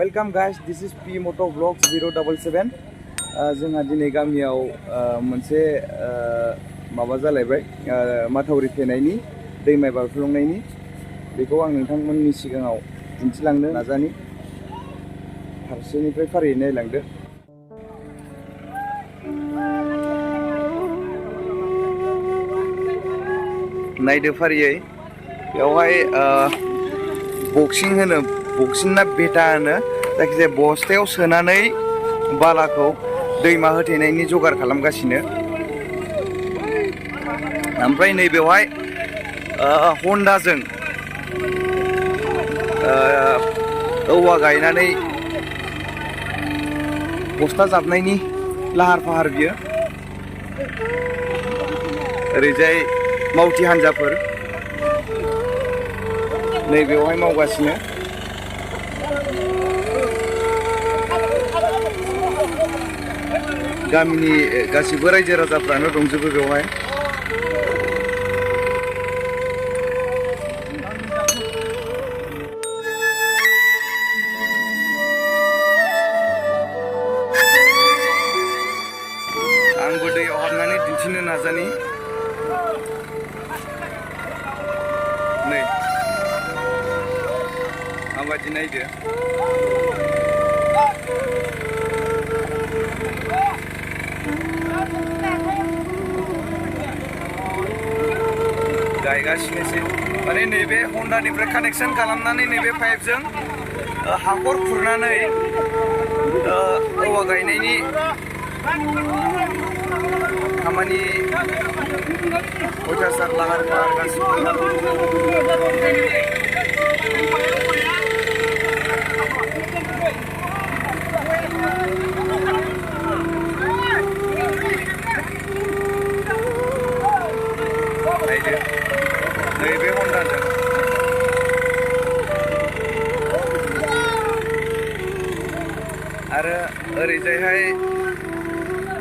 Welcome guys, this is P Moto Vlogs 077. जोंहा दिनै गामियाव मोनसे माबा जालायबाय माथावरि थेनायनि दैमा बारफ्लंनायनि बेखौ आं नोंथांमोननि सिगाङाव दिन्थिलांनो नाजानि फारसेनिफ्राय फारियै नायलांदो नायदो फारियै बेवहाय बक्सिं ना बेटा होनो जायखिजाया बस्थायाव सोनानै बालाखौ दैमा होथेनायनि जगार खालामगासिनो ओमफ्राय नैबेवहाय हन्डाजों औवा गायनानै बस्था जाबनायनि लाहार फाहार बियो ओरैजाय मावथि हान्जाफोर नैबेवहाय मावगासिनो गामिनि गासिबो रायजो राजाफ्रानो दंजोबो बेवहाय आंबो दैयाव हाबनानै दिन्थिनो नाजानि नै माबायदि नायदो गायगासिनोसै माने नैबे हन्डानिफ्राय कानेक्सन खालामनानै नैबे पाइपजों हाखर खुरनानै औवा गायनायनि खामानि अयथासार लाहार फाहार गासिबो नैबे हन्डाजों आरो ओरैजायहाय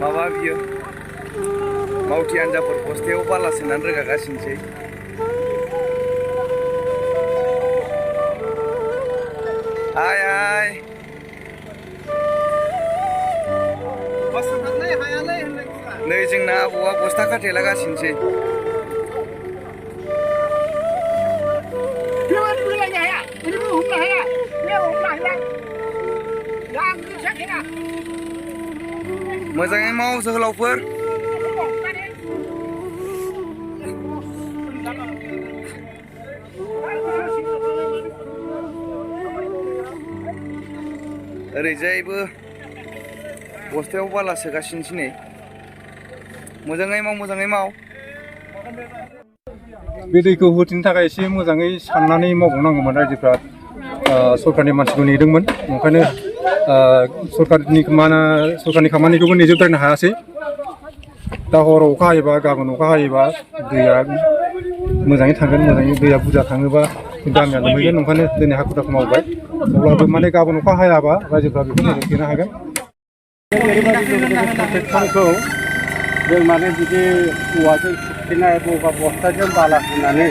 माबा बियो मावथि हान्जाफोर बस्थायाव बाला सोनानै रोगागासिनोसै हाय हाय नै जोंना आबौआ बस्था खाथेलागासिनोसै मोजाङै माव जोहोलावफोर ओरैजायबो बस्थायाव बाला सोगासिनोसै नै मोजाङै माव बे दैखौ होथेनो थाखाय एसे मोजाङै साननानै मावबावनांगौमोन रायजोफ्रा सरकारनि मानसिखौ नेदोंमोन ओंखायनो सरकारनि खामानिखौबो नेजोबद्रायनो हायासै दा हराव अखा हायोबा गाबोन अखा हायोबा दैया मोजाङै थांगोन मोजाङै दैया बुरजा थाङोबा गामिया लोमहैगोन ओंखायनो दिनै हाखु दाखु मावबाय अब्लाबो माने गाबोन अखा हायाबा रायजोफ्रा बेखौ मोजां थेनो हागोन प्रटेक्सनखौ जों माने बिदि औवाजों खोबथेनाय बबेबा बस्थाजों बाला होनानै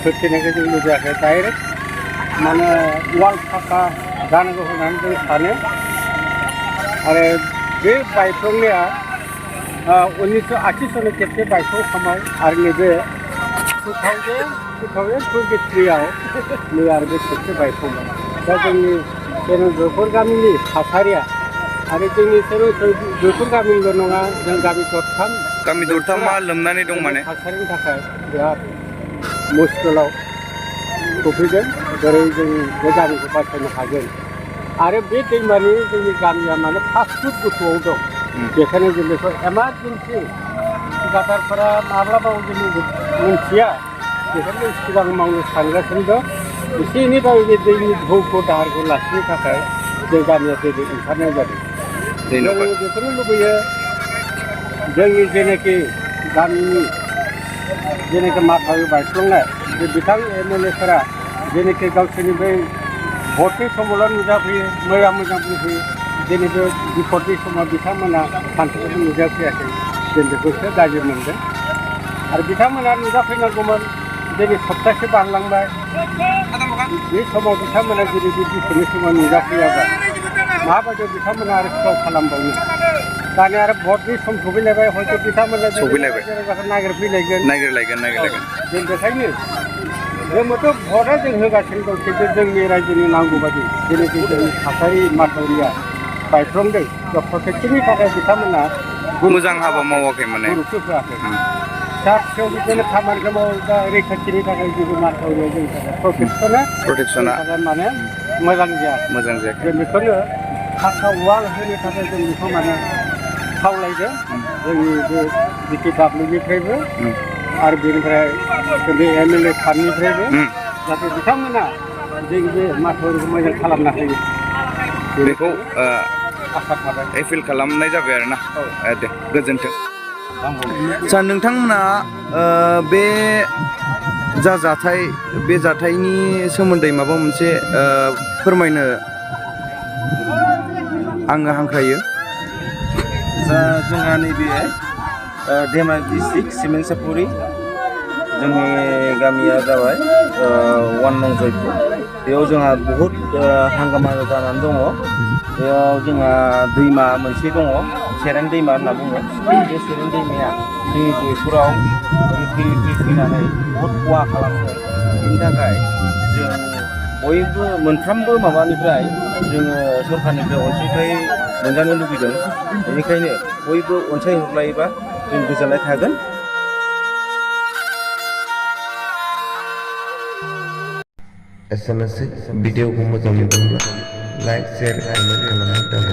खोबथेनायखौ जों लुबैयाखै डाइरेक्ट माने वाल फाखा जानांगौ होननानै जों सानो आरो बे बायफ्लंनाया 1980 खेबसे बायफ्लंखांबाय आरो नैबे 2023आव नै आरो बे खेबसे बायफ्लंबाय दा जोंनि जोंफोर गामिनि थासारिया आरो जोंनि जोंफोर गामिनिल' नङा जों गामि दरथामा लोमनानै दं माने थासारिनि थाखाय बिराद मुस्किलाव सफैदों बोरै जों बे गामिखौ बासायनो हागोन आरो बे दैमानि जोंनि गामिया माने 5 फुट गोथौआव दं बेखायनो जों बेखौ एमारजेन्सि थिकादारफोरा माब्लाबाबो जों मोनथिया बेखायनो जों सिगां मावनो सानगासिनो दं एसे एनैबाबो बे दैनि ढौखौ दाहारखौ लाखिनो थाखाय जों गामिया दिनै ओंखारनाय जादों जों बेखौनो लुबैयो जोंनि जेनाखि गामिनि जेनाखि माथावरि बायफ्लंनाय बे बिथां एमएलएफोरा जेनाखि गावसोरनि बै भटनि समावल' नुजाफैयो मैया मोजां बुंफैयो दिनै बे बिपदनि समाव बिथांमोना सानसेखौबो नुजाफैयाखै जों बेखौसो गाज्रि मोनदों आरो बिथांमोना नुजाफैनांगौमोन दिनै सप्तासे बारलांबाय बे समाव बिथांमोना जुदि बे बिफोरनि समाव नुजाफैयाबा माबायदि बिथांमोना आरो खहा खालामबावनो दानिया आरो भटनि सम सफैलायबाय हयथ' बिथांमोना नागिरफैलायगोन जों बेखायनो जोंबोथ' भटआ जों होगासिनो दं खिन्थु जोंनि रायजोनि नांगौ बायदि जेरैखि जोंनि थासारि माथावरिया बायफ्लंदों प्रटेक्टनि थाखाय बिथांमोना मोजां हाबा मावाखै माने गुरुत्व होआखै फिसा फिसौ बिदिनो खामानिखौ मावोबा रैखाथिनि थाखाय जेबो माथावरिया जोंनि थाखाय प्रटेक्सना माने मोजां जायाखै जों बेखौनो फाखा वाल होनो थाखाय जों बेखौ माने खावलायदों जोंनि बे BTWनिफ्रायबो आरो बेनिफ्राय बे MLA फान्डनिफ्रायबो जाहाथे बिथांमोना जोंनि बे माथावरिखौ मोजां खालामनो हायो बेखौ आसा थाबाय एपिल खालामनाय जाबाय आरोना दे गोजोन्थों आदसा नोंथांमोना बे जा जाथाय बे जाथायनि सोमोन्दै माबा मोनसे फोरमायनो आङो हांख्रायो जोंहा नैबे धेमाजि डिस्ट्रिक्ट सिमेन्सापुरि जोंनि गामिया जाबाय 1 नं जयपुर बेयाव जोंहा बहुद हांगामा जानानै दङ बेयाव जोंहा दैमा मोनसे दङ सेरेन दैमा होनना बुङो बे सेरेन दैमाया जोंनि जयपुराव फैनानै बहुद खहा खालामो बेनि थाखाय जों बयबो मोनफ्रोमबो माबानिफ्राय जोङो सरकारनिफ्राय अनसुंथाइ मोनजानो लुबैदों बेनिखायनो बयबो अनसायहरलायोबा जों गोजोननाय थागोन एसेनोसै भिडिअखौ मोजां मोनदोंब्ला लाइक शेयार कमेन्ट खालामनो दाबाव